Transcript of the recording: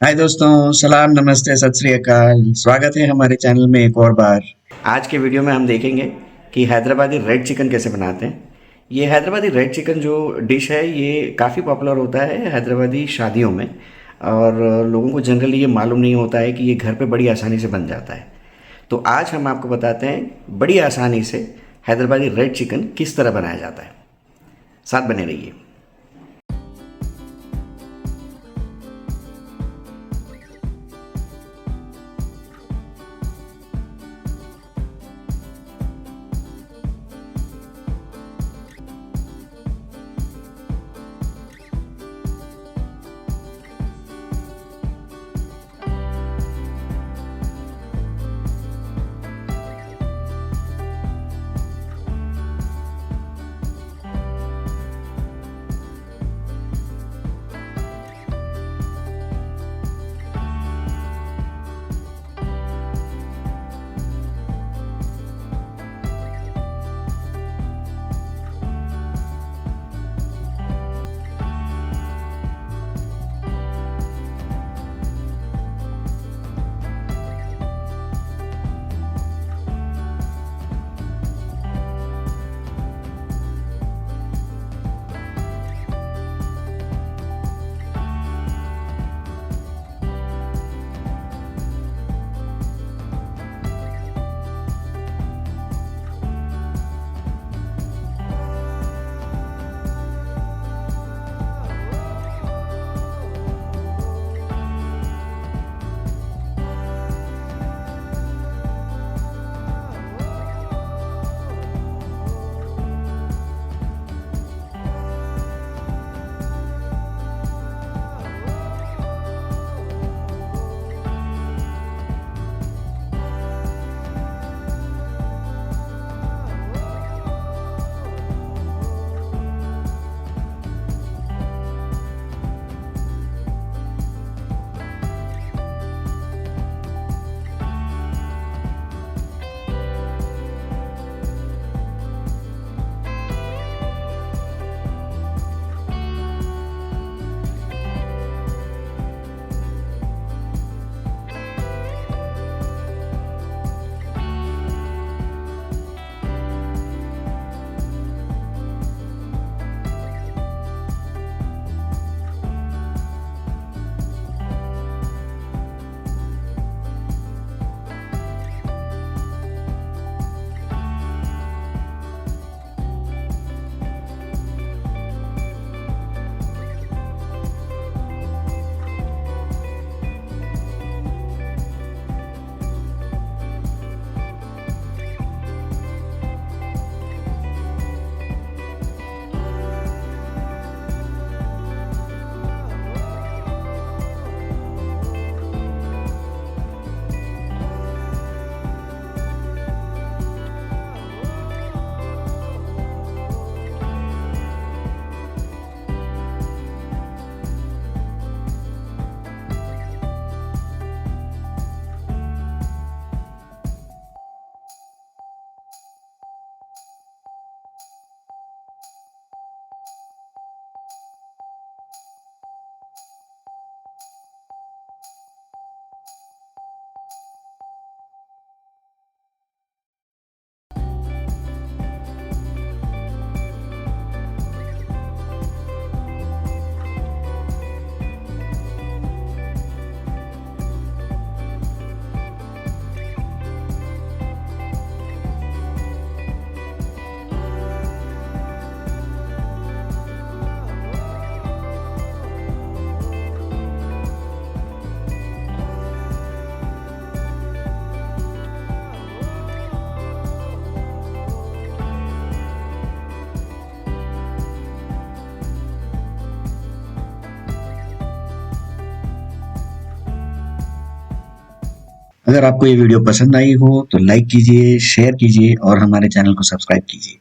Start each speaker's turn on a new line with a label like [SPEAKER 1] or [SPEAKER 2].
[SPEAKER 1] हाय दोस्तों, सलाम, नमस्ते, सत श्री अकाल। स्वागत है हमारे चैनल में एक और बार। आज के वीडियो में हम देखेंगे कि हैदराबादी रेड चिकन कैसे बनाते हैं। ये हैदराबादी रेड चिकन जो डिश है ये काफ़ी पॉपुलर होता है हैदराबादी शादियों में, और लोगों को जनरली ये मालूम नहीं होता है कि ये घर पे बड़ी आसानी से बन जाता है। तो आज हम आपको बताते हैं बड़ी आसानी से हैदराबादी रेड चिकन किस तरह बनाया जाता है। साथ बने रहिए। अगर आपको ये वीडियो पसंद आई हो तो लाइक कीजिए, शेयर कीजिए और हमारे चैनल को सब्सक्राइब कीजिए।